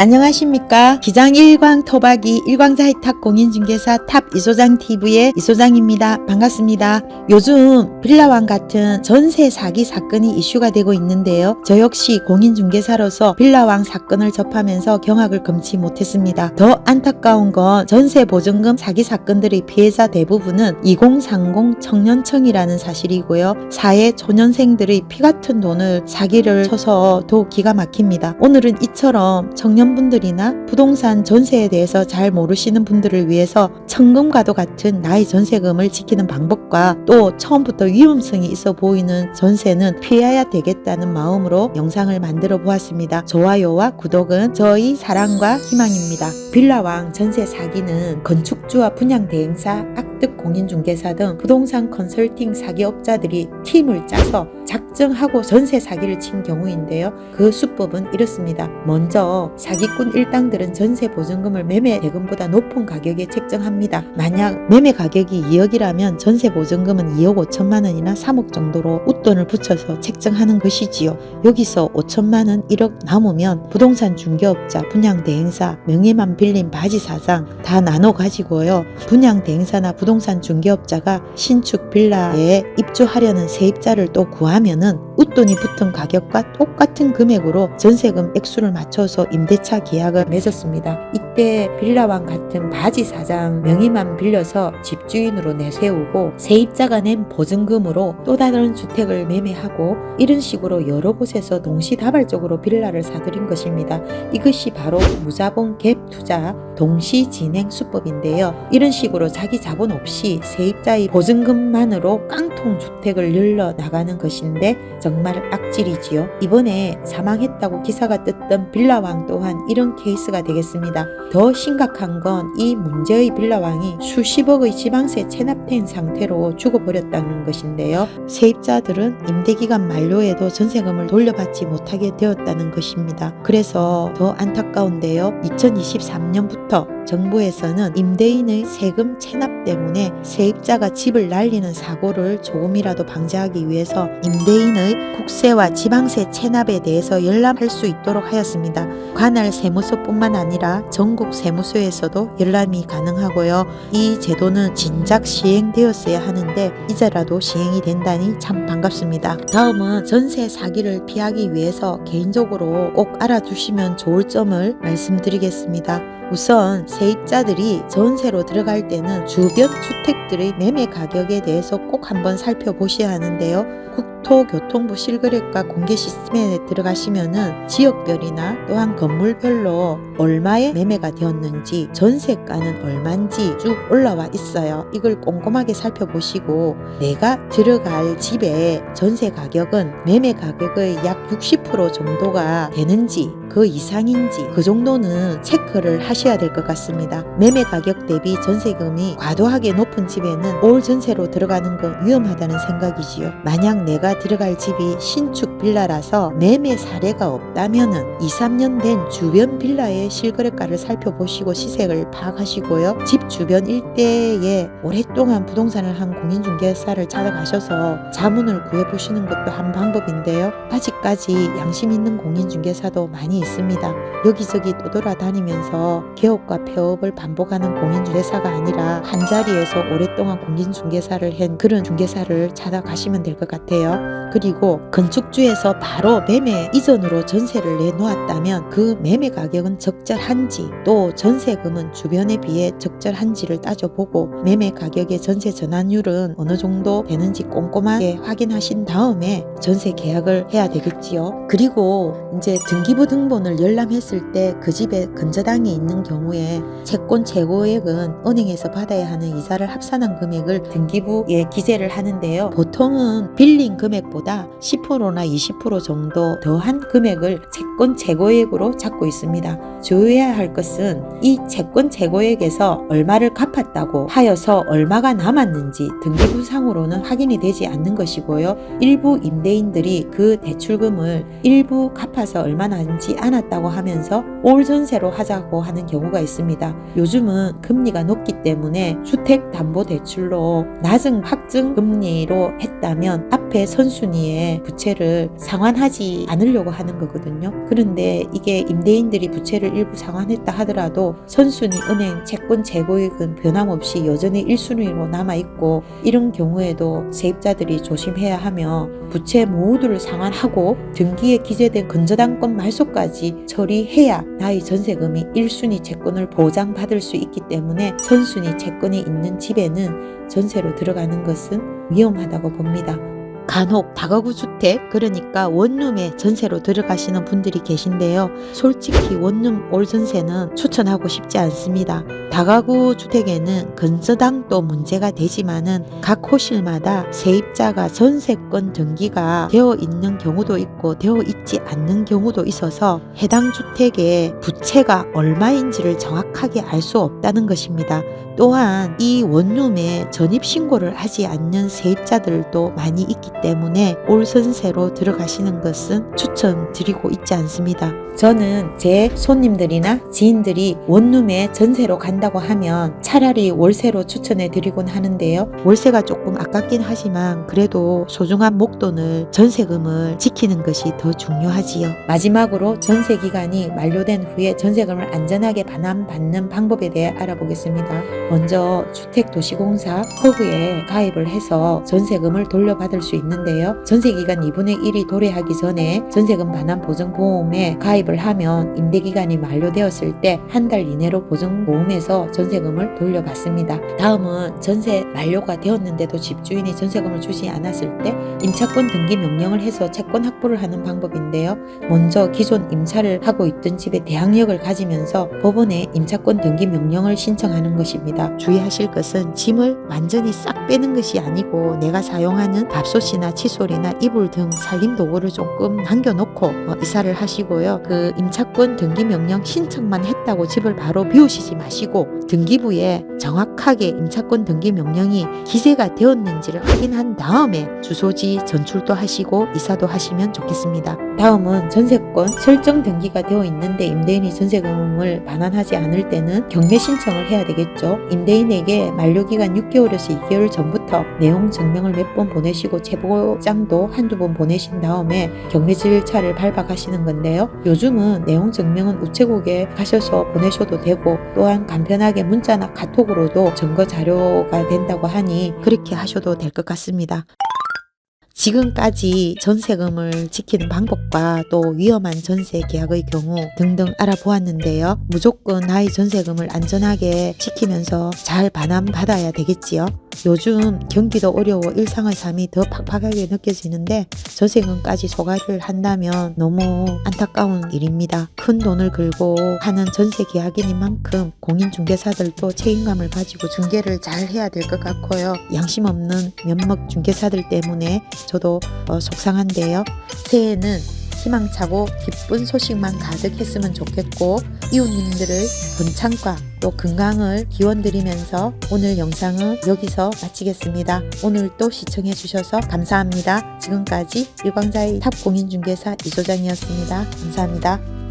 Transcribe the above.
안녕하십니까. 기장 일광 토박이 일광자이탁 공인중개사 탑 이소장TV의 이소장입니다. 반갑습니다. 요즘 빌라왕 같은 전세 사기 사건이 이슈가 되고 있는데요. 저 역시 공인중개사로서 빌라왕 사건을 접하면서 경악을 금치 못했습니다. 더 안타까운 건 전세 보증금 사기 사건들의 피해자 대부분은 2030 청년층이라는 사실이고요. 사회 초년생들의 피 같은 돈을 사기를 쳐서 더욱 기가 막힙니다. 오늘은 이처럼 청년분들이나 부동산 전세에 대해서 잘 모르시는 분들을 위해서 청금과도 같은 나의 전세금을 지키는 방법과 또 처음부터 위험성이 있어 보이는 전세는 피해야 되겠다는 마음으로 영상을 만들어 보았습니다. 좋아요와 구독은 저희 사랑과 희망입니다. 빌라왕 전세 사기는 건축주와 분양대행사, 악득 공인중개사 등 부동산 컨설팅 사기업자들이 팀을 짜서 작정하고 전세 사기를 친 경우인데요. 그 수법은 이렇습니다. 먼저 사기꾼 일당들은 전세 보증금을 매매 대금보다 높은 가격에 책정합니다. 만약 매매 가격이 2억이라면 전세 보증금은 2억 5천만 원이나 3억 정도로 웃돈을 붙여서 책정하는 것이지요. 여기서 5천만 원, 1억 남으면 부동산 중개업자, 분양대행사, 명예만 빌린 바지사장 다 나눠 가지고요. 분양대행사나 부동산 중개업자가 신축 빌라에 입주하려는 세입자를 또 구하면은 웃돈이 붙은 가격과 똑같은 금액으로 전세금 액수를 맞춰서 임대차 계약을 맺었습니다. 이때 빌라왕 같은 바지사장 명의만 빌려서 집주인으로 내세우고 세입자가 낸 보증금으로 또 다른 주택을 매매하고 이런 식으로 여러 곳에서 동시다발적으로 빌라를 사들인 것입니다. 이것이 바로 무자본 갭 투자 동시 진행 수법인데요. 이런 식으로 자기 자본 없이 세입자의 보증금만으로 깡통 주택을 늘려 나가는 것인데 정말 악질이지요. 이번에 사망했다고 기사가 떴던 빌라왕 또한 이런 케이스가 되겠습니다. 더 심각한 건 이 문제의 빌라왕이 수십억의 지방세 체납된 상태로 죽어버렸다는 것인데요. 세입자들은 임대기간 만료에도 전세금을 돌려받지 못하게 되었다는 것입니다. 그래서 더 안타까운데요. 2023년부터 정부에서는 임대인의 세금 체납 때문에 세입자가 집을 날리는 사고를 조금이라도 방지하기 위해서 임대인의 국세와 지방세 체납에 대해서 열람할 수 있도록 하였습니다. 관할 세무서뿐만 아니라 전국 세무서에서도 열람이 가능하고요. 이 제도는 진작 시행되었어야 하는데 이제라도 시행이 된다니 참 반갑습니다. 다음은 전세 사기를 피하기 위해서 개인적으로 꼭 알아두시면 좋을 점을 말씀드리겠습니다. 우선 세입자들이 전세로 들어갈 때는 주변 주택들의 매매 가격에 대해서 꼭 한번 살펴보셔야 하는데요. 국토교통부 실거래가 공개 시스템에 들어가시면은 지역별이나 또한 건물별로 얼마에 매매가 되었는지 전세가는 얼마인지 쭉 올라와 있어요. 이걸 꼼꼼하게 살펴보시고 내가 들어갈 집의 전세 가격은 매매 가격의 약 60% 정도가 되는지 그 이상인지 그 정도는 체크를 하셔야 될 것 같습니다. 매매 가격 대비 전세금이 과도하게 높은 집에는 올 전세로 들어가는 건 위험하다는 생각이지요. 만약 내가 들어갈 집이 신축 빌라라서 매매 사례가 없다면은 2, 3년 된 주변 빌라의 실거래가를 살펴보시고 시세를 파악하시고요. 집 주변 일대에 오랫동안 부동산을 한 공인중개사를 찾아가셔서 자문을 구해보시는 것도 한 방법인데요. 아직까지 양심 있는 공인중개사도 많이 있습니다. 여기저기 떠돌아다니면서 개업과 폐업을 반복하는 공인중개사가 아니라 한자리에서 오랫동안 공인중개사를 한 그런 중개사를 찾아가시면 될 것 같아요. 그리고 건축주에서 바로 매매 이전으로 전세를 내놓았다면 그 매매 가격은 적절한지 또 전세금은 주변에 비해 적절한지를 따져보고 매매 가격의 전세 전환율은 어느 정도 되는지 꼼꼼하게 확인하신 다음에 전세 계약을 해야 되겠지요. 그리고 이제 등기부 등본을 열람했을 때 그 집에 근저당이 있는 경우에 채권 재고액은 은행에서 받아야 하는 이자를 합산한 금액을 등기부에 기재를 하는데요. 보통은 빌린 금액보다 10%나 20% 정도 더한 금액을 채권 재고액으로 잡고 있습니다. 주의해야 할 것은 이 채권 재고액에서 얼마를 갚았다고 하여서 얼마가 남았는지 등기부상으로는 확인이 되지 않는 것이고요. 일부 임대인들이 그 대출금을 일부 갚아서 얼마 남지 않았다고 하면서 올 전세로 하자고 하는 경우가 있습니다. 요즘은 금리가 높기 때문에 주택담보대출로 낮은 확정 금리로 했다면 앞에 선순위에 부채를 상환하지 않으려고 하는 거거든요. 그런데 이게 임대인들이 부채를 일부 상환했다 하더라도 선순위 은행 채권 재고액은 변함없이 여전히 1순위로 남아있고, 이런 경우에도 세입자들이 조심해야 하며 부채 모두를 상환하고 등기에 기재된 근저당권 말소까지 처리해야 나의 전세금이 1순위 채권을 보장받을 수 있기 때문에 선순위 채권이 있는 집에는 전세로 들어가는 것은 위험하다고 봅니다. 간혹 다가구 주택, 그러니까 원룸에 전세로 들어가시는 분들이 계신데요. 솔직히 원룸 올 전세는 추천하고 싶지 않습니다. 다가구 주택에는 근저당도 문제가 되지만은 각 호실마다 세입자가 전세권 등기가 되어 있는 경우도 있고 되어 있지 않는 경우도 있어서 해당 주택의 부채가 얼마인지를 정확하게 알 수 없다는 것입니다. 또한 이 원룸에 전입신고를 하지 않는 세입자들도 많이 있기 때문에 올 전세로 들어가시는 것은 추천드리고 있지 않습니다. 저는 제 손님들이나 지인들이 원룸에 전세로 간다고 하면 차라리 월세로 추천해 드리곤 하는데요. 월세가 조금 아깝긴 하지만 그래도 소중한 목돈을, 전세금을 지키는 것이 더 중요하지요. 마지막으로 전세 기간이 만료된 후에 전세금을 안전하게 반환받는 방법에 대해 알아보겠습니다. 먼저 주택도시공사 허그에 가입을 해서 전세금을 돌려받을 수 있는데요. 전세기간 2분의 1이 도래하기 전에 전세금 반환 보증보험에 가입을 하면 임대기간이 만료되었을 때 한 달 이내로 보증보험에서 전세금을 돌려받습니다. 다음은 전세 만료가 되었는데도 집주인이 전세금을 주지 않았을 때 임차권 등기 명령을 해서 채권 확보를 하는 방법인데요. 먼저 기존 임차를 하고 있던 집에 대항력을 가지면서 법원에 임차권 등기 명령을 신청하는 것입니다. 주의하실 것은 짐을 완전히 싹 빼는 것이 아니고 내가 사용하는 밥솥이나 칫솔이나 이불 등 살림 도구를 조금 남겨놓고 이사를 하시고요. 그 임차권 등기 명령 신청만 했다고 집을 바로 비우시지 마시고 등기부에 정확하게 임차권 등기 명령이 기재가 되었는지를 확인한 다음에 주소지 전출도 하시고 이사도 하시면 좋겠습니다. 다음은 전세권 설정 등기가 되어 있는데 임대인이 전세금을 반환하지 않을 때는 경매 신청을 해야 되겠죠. 임대인에게 만료기간 6개월에서 2개월 전부터 내용 증명을 몇 번 보내시고 제보장도 한두 번 보내신 다음에 경매 절차를 밟아가시는 건데요. 요즘은 내용 증명은 우체국에 가셔서 보내셔도 되고, 또한 간편하게 문자나 카톡으로도 증거 자료가 된다고 하니 그렇게 하셔도 될 것 같습니다. 지금까지 전세금을 지키는 방법과 또 위험한 전세 계약의 경우 등등 알아보았는데요. 무조건 나의 전세금을 안전하게 지키면서 잘 반환받아야 되겠지요. 요즘 경기도 어려워 일상의 삶이 더 팍팍하게 느껴지는데 전세금까지 소가를 한다면 너무 안타까운 일입니다. 큰 돈을 걸고 하는 전세 계약이니만큼 공인중개사들도 책임감을 가지고 중개를 잘 해야 될 것 같고요. 양심 없는 면목 중개사들 때문에 저도 속상한데요. 새해에는 희망차고 기쁜 소식만 가득했으면 좋겠고, 이웃님들의 번창과 또 건강을 기원드리면서 오늘 영상은 여기서 마치겠습니다. 오늘도 시청해 주셔서 감사합니다. 지금까지 일광자의 탑 공인중개사 이소장이었습니다. 감사합니다.